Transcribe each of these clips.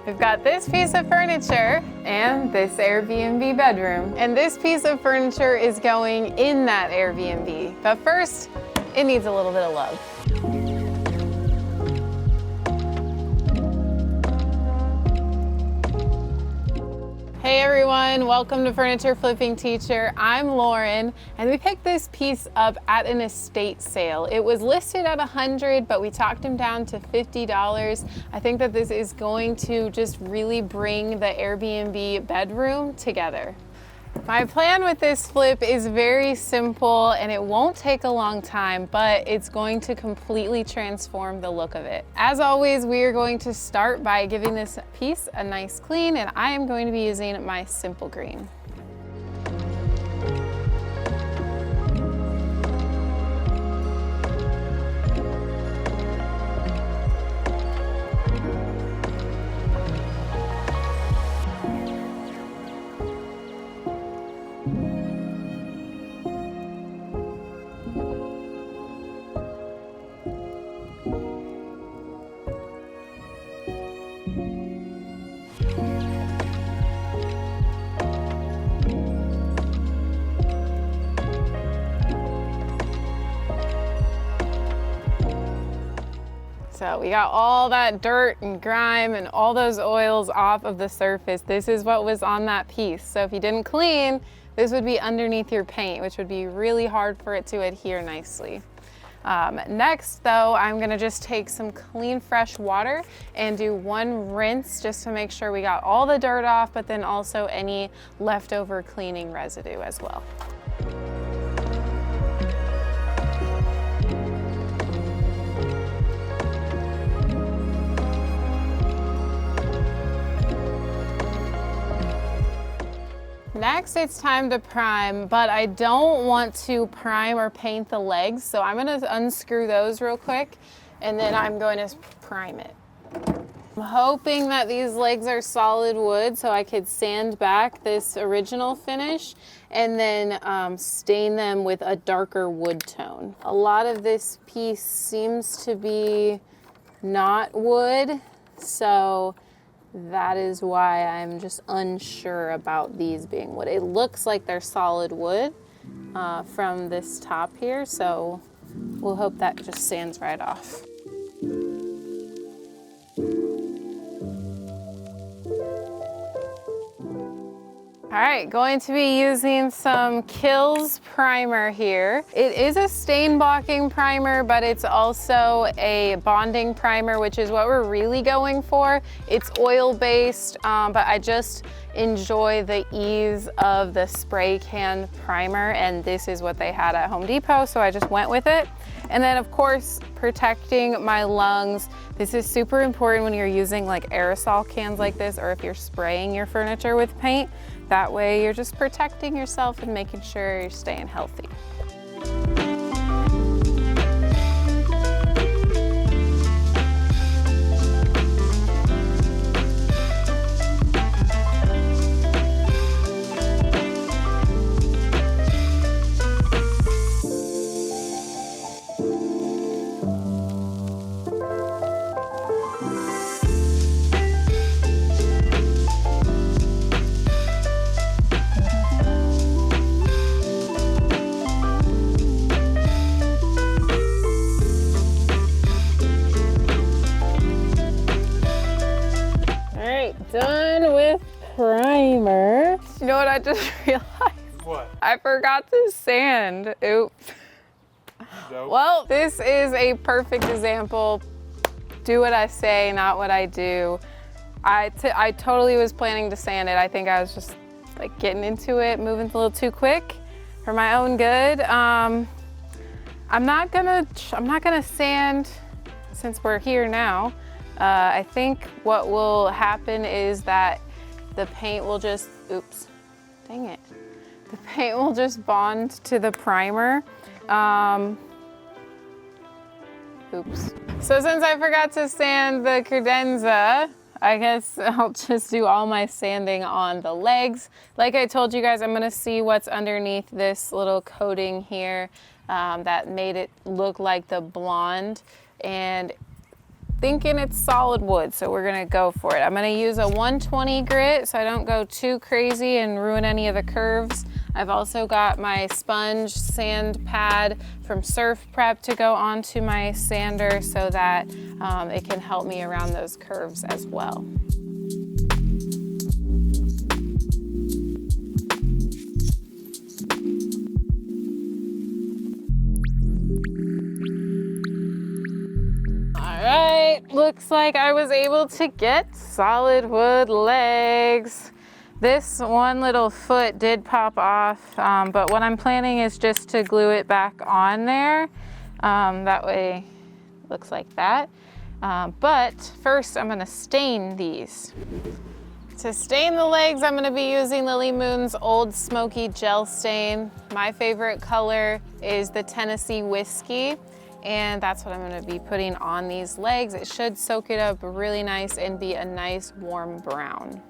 We've got this piece of furniture and this Airbnb bedroom. And this piece of furniture is going in that Airbnb. But first, it needs a little bit of love. Hey everyone, welcome to Furniture Flipping Teacher. I'm Lauren, and we picked this piece up at an estate sale. It was listed at $100, but we talked him down to $50. I think that this is going to just really bring the Airbnb bedroom together. My plan with this flip is very simple and it won't take a long time, but it's going to completely transform the look of it. As always, we are going to start by giving this piece a nice clean, and I am going to be using my Simple Green. So we got all that dirt and grime and all those oils off of the surface. This is what was on that piece. So if you didn't clean, this would be underneath your paint, which would be really hard for it to adhere nicely. Next though, I'm gonna just take some clean, fresh water and do one rinse just to make sure we got all the dirt off, but then also any leftover cleaning residue as well. Next, it's time to prime, but I don't want to prime or paint the legs, so I'm gonna unscrew those real quick, and then I'm going to prime it. I'm hoping that these legs are solid wood so I could sand back this original finish and then stain them with a darker wood tone. A lot of this piece seems to be not wood, so that is why I'm just unsure about these being wood. It looks like they're solid wood from this top here, so we'll hope that just sands right off. All right, going to be using some Kills primer here. It is a stain blocking primer, but it's also a bonding primer, which is what we're really going for. It's oil-based, but I just enjoy the ease of the spray can primer, and this is what they had at Home Depot, so I just went with it. And then of course, protecting my lungs. This is super important when you're using like aerosol cans like this, or if you're spraying your furniture with paint. That way you're just protecting yourself and making sure you're staying healthy. Done with primer. You know what I just realized? What? I forgot to sand. Oops. Nope. Well, this is a perfect example. Do what I say, not what I do. I totally was planning to sand it. I think I was just like getting into it, moving a little too quick for my own good. I'm not gonna sand since we're here now. I think what will happen is that the paint will just, oops, dang it. The paint will just bond to the primer. Oops. So since I forgot to sand the credenza, I guess I'll just do all my sanding on the legs. Like I told you guys, I'm gonna see what's underneath this little coating here that made it look like the blonde. And thinking it's solid wood, so we're gonna go for it. I'm gonna use a 120 grit so I don't go too crazy and ruin any of the curves. I've also got my sponge sand pad from Surf Prep to go onto my sander so that it can help me around those curves as well. All right, looks like I was able to get solid wood legs. This one little foot did pop off, but what I'm planning is just to glue it back on there. That way, it looks like that. But first, I'm gonna stain these. To stain the legs, I'm gonna be using Lily Moon's Old Smoky Gel Stain. My favorite color is the Tennessee Whiskey, and that's what I'm gonna be putting on these legs. It should soak it up really nice and be a nice warm brown.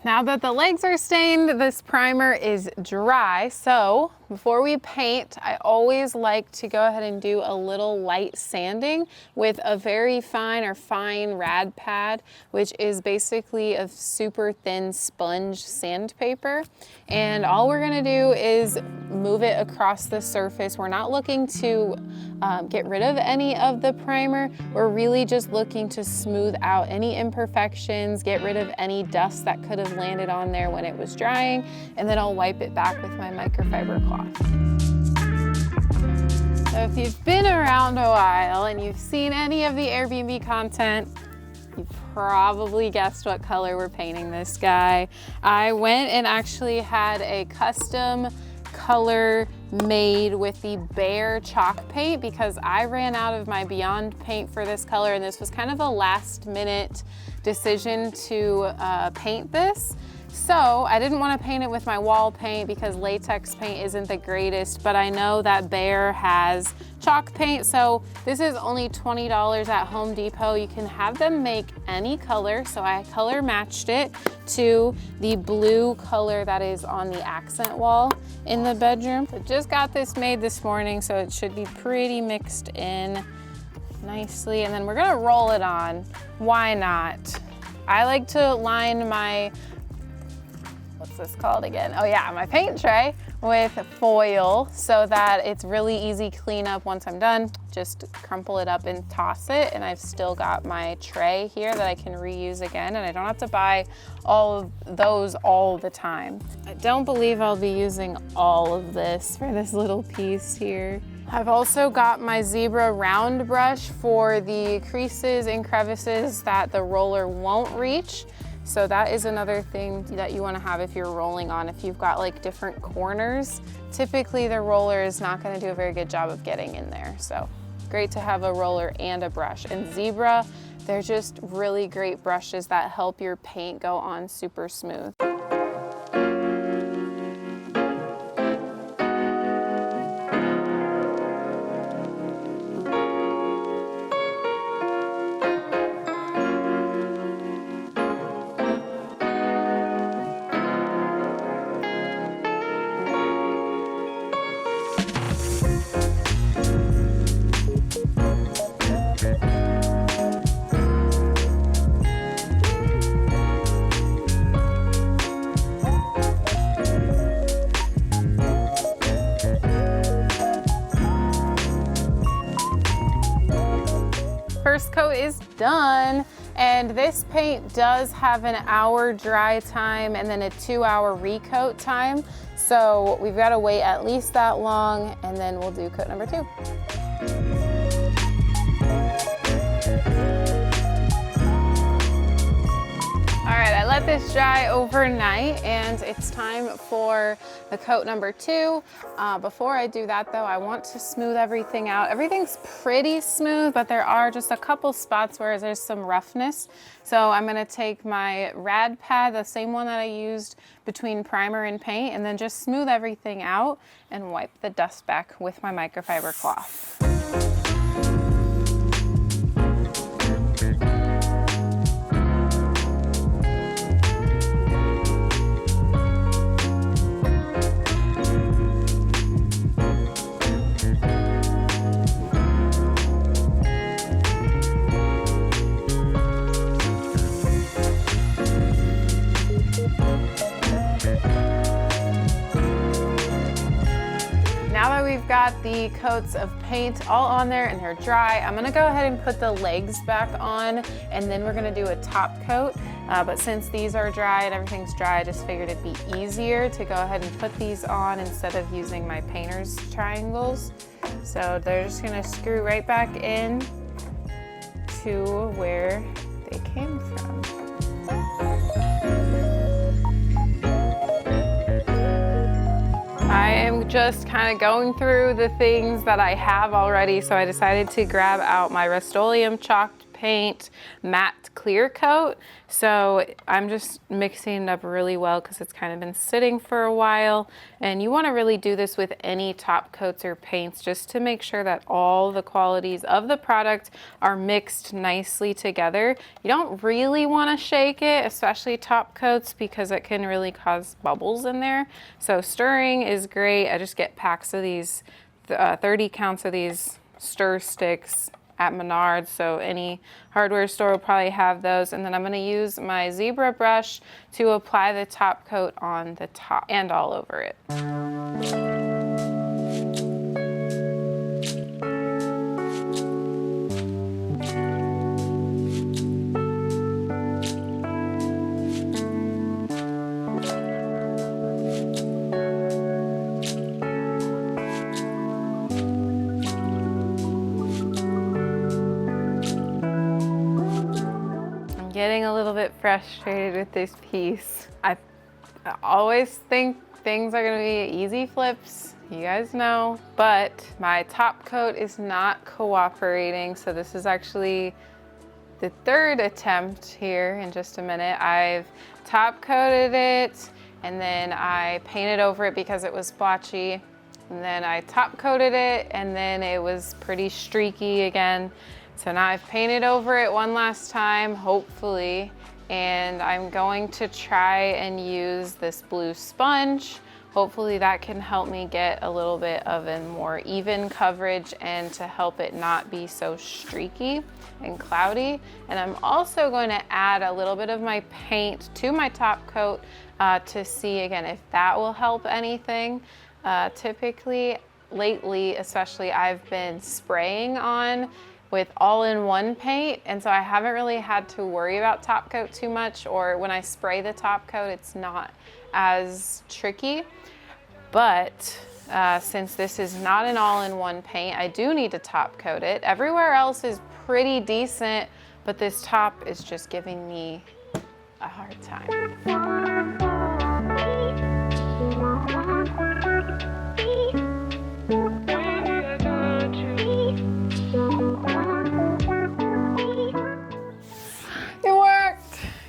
Now that the legs are stained, this primer is dry. So before we paint, I always like to go ahead and do a little light sanding with a very fine or fine rad pad, which is basically a super thin sponge sandpaper. And all we're gonna do is move it across the surface. We're not looking to get rid of any of the primer. We're really just looking to smooth out any imperfections, get rid of any dust that could have landed on there when it was drying, and then I'll wipe it back with my microfiber cloth. So if you've been around a while and you've seen any of the Airbnb content, you've probably guessed what color we're painting this guy. I went and actually had a custom color made with the BEHR chalk paint because I ran out of my Beyond paint for this color, and this was kind of a last minute decision to paint this. So I didn't want to paint it with my wall paint because latex paint isn't the greatest, but I know that BEHR has chalk paint, so this is only $20 at Home Depot. You can have them make any color, so I color matched it to the blue color that is on the accent wall in the bedroom. I just got this made this morning, so it should be pretty mixed in nicely, and then we're gonna roll it on. Why not? I like to line my, what's this called again? Oh yeah, my paint tray with foil so that it's really easy cleanup once I'm done. Just crumple it up and toss it, and I've still got my tray here that I can reuse again, and I don't have to buy all of those all the time. I don't believe I'll be using all of this for this little piece here. I've also got my zebra round brush for the creases and crevices that the roller won't reach. So that is another thing that you want to have if you're rolling on. If you've got like different corners, typically the roller is not going to do a very good job of getting in there. So great to have a roller and a brush. And Zebra, they're just really great brushes that help your paint go on super smooth. First coat is done, and this paint does have an hour dry time and then a 2-hour recoat time. So we've got to wait at least that long, and then we'll do coat number 2. All right, I let this dry overnight, and it's time for the coat number 2. Before I do that though, I want to smooth everything out. Everything's pretty smooth, but there are just a couple spots where there's some roughness. So I'm gonna take my rad pad, the same one that I used between primer and paint, and then just smooth everything out and wipe the dust back with my microfiber cloth. Now that we've got the coats of paint all on there and they're dry, I'm gonna go ahead and put the legs back on, and then we're gonna do a top coat. But since these are dry and everything's dry, I just figured it'd be easier to go ahead and put these on instead of using my painter's triangles. So they're just gonna screw right back in to where they came from. I am just kind of going through the things that I have already, so I decided to grab out my Rust-Oleum chalked paint matte clear coat. So I'm just mixing it up really well because it's kind of been sitting for a while, and you want to really do this with any top coats or paints just to make sure that all the qualities of the product are mixed nicely together. You don't really want to shake it, especially top coats, because it can really cause bubbles in there. So stirring is great. I just get packs of these 30 counts of these stir sticks at Menards, so any hardware store will probably have those. And then I'm going to use my zebra brush to apply the top coat on the top and all over it. Getting a little bit frustrated with this piece. I always think things are gonna be easy flips, you guys know, but my top coat is not cooperating. So this is actually the 3rd attempt here in just a minute. I've top coated it, and then I painted over it because it was splotchy. And then I top coated it, and then it was pretty streaky again. So now I've painted over it one last time, hopefully, and I'm going to try and use this blue sponge. Hopefully that can help me get a little bit of a more even coverage and to help it not be so streaky and cloudy. And I'm also going to add a little bit of my paint to my top coat to see again if that will help anything. Typically, lately especially, I've been spraying on with all-in-one paint, and so I haven't really had to worry about top coat too much, or when I spray the top coat it's not as tricky. But since this is not an all-in-one paint, I do need to top coat it. Everywhere else is pretty decent, but this top is just giving me a hard time.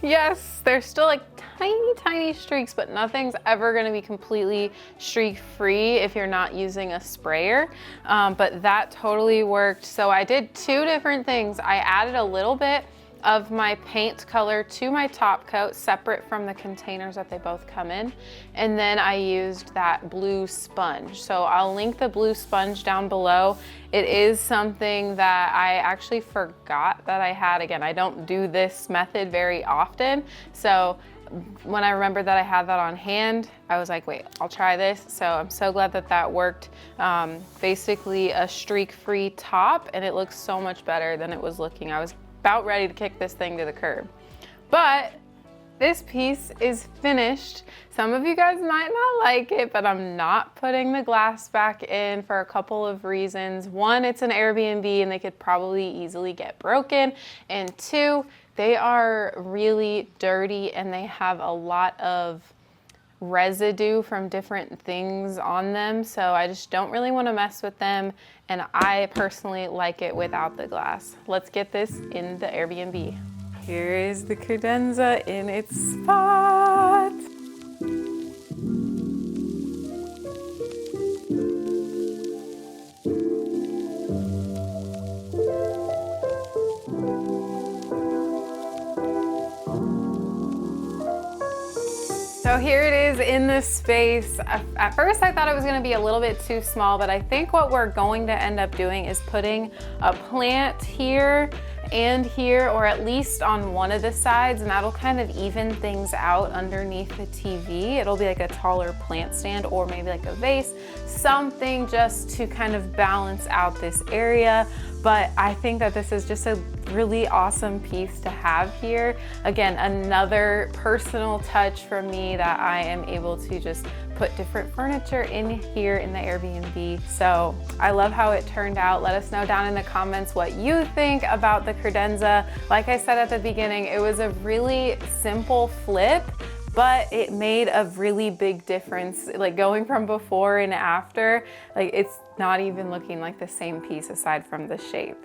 Yes, there's still like tiny streaks, but nothing's ever going to be completely streak free if you're not using a sprayer. But that totally worked. So I did 2 different things. I added a little bit of my paint color to my top coat, separate from the containers that they both come in. And then I used that blue sponge. So I'll link the blue sponge down below. It is something that I actually forgot that I had. Again, I don't do this method very often. So when I remembered that I had that on hand, I was like, wait, I'll try this. So I'm so glad that that worked. Basically a streak-free top, and it looks so much better than it was looking. I was about ready to kick this thing to the curb. But this piece is finished. Some of you guys might not like it, but I'm not putting the glass back in for a couple of reasons. 1, it's an Airbnb and they could probably easily get broken. And 2, they are really dirty and they have a lot of residue from different things on them, so I just don't really want to mess with them, and I personally like it without the glass. Let's get this in the Airbnb. Here is the credenza in its spot. So here it is in this space. At first I thought it was gonna be a little bit too small, but I think what we're going to end up doing is putting a plant here and here, or at least on one of the sides, and that'll kind of even things out underneath the TV. It'll be like a taller plant stand, or maybe like a vase, something just to kind of balance out this area. But I think that this is just a really awesome piece to have here. Again, another personal touch from me that I am able to just put different furniture in here in the Airbnb. So I love how it turned out. Let us know down in the comments what you think about the credenza. Like I said at the beginning, it was a really simple flip, but it made a really big difference. Like going from before and after, like it's not even looking like the same piece aside from the shape.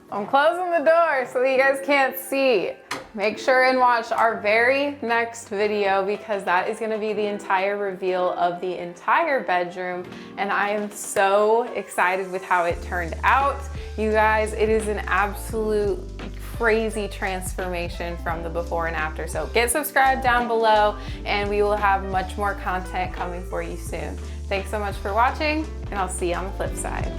I'm closing the door so that you guys can't see. Make sure and watch our very next video, because that is gonna be the entire reveal of the entire bedroom, and I am so excited with how it turned out. You guys, it is an absolute crazy transformation from the before and after. So get subscribed down below, and we will have much more content coming for you soon. Thanks so much for watching, and I'll see you on the flip side.